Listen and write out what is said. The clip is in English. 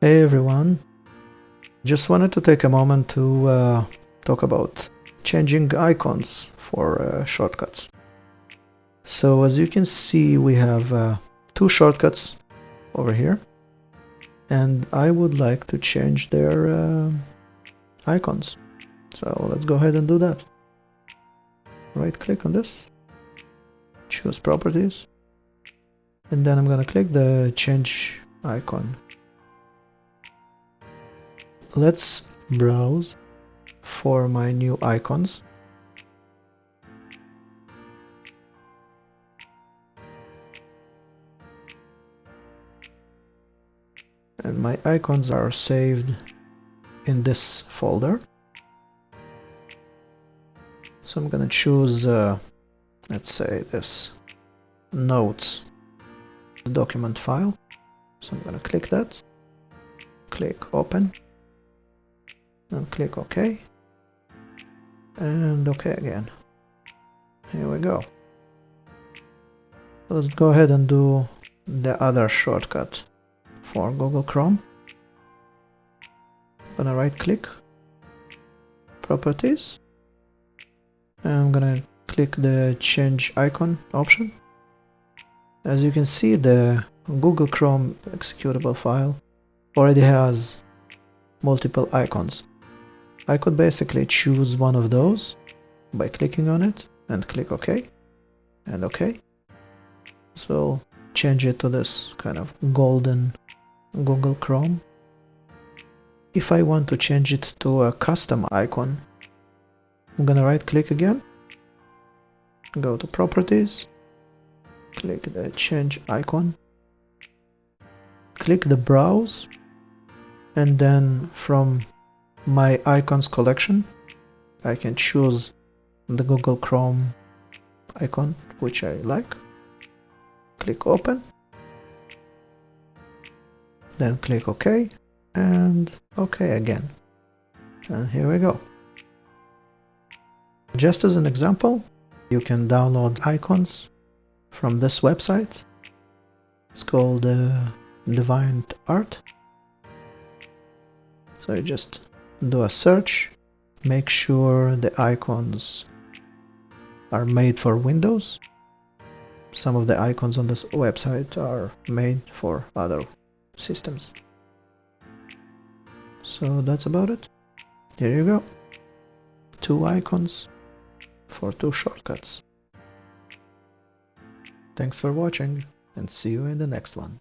Hey everyone, just wanted to take a moment to talk about changing icons for shortcuts. So as you can see, we have two shortcuts over here, and I would like to change their icons. So let's go ahead and do that. Right click on this, choose properties, and then I'm gonna click the change icon. Let's browse for my new icons. And my icons are saved in this folder. So I'm gonna choose, let's say this notes document file. So I'm gonna click that, click open, and click OK, and OK again. Here we go. Let's go ahead and do the other shortcut for Google Chrome. I'm gonna right click, properties, and I'm gonna click the change icon option. As you can see, the Google Chrome executable file already has multiple icons. I could basically choose one of those by clicking on it and click OK and OK. So change it to this kind of golden Google Chrome. If I want to change it to a custom icon, I'm gonna right click again, go to properties, click the change icon, click the browse, and then from my icons collection I can choose the Google Chrome icon which I like, click open, then click OK and OK again, and here we go. Just as an example, you can download icons from this website. It's called DeviantArt. So you just do a search, make sure the icons are made for Windows. Some of the icons on this website are made for other systems. So that's about it. Here you go. 2 icons for 2 shortcuts. Thanks for watching, and see you in the next one.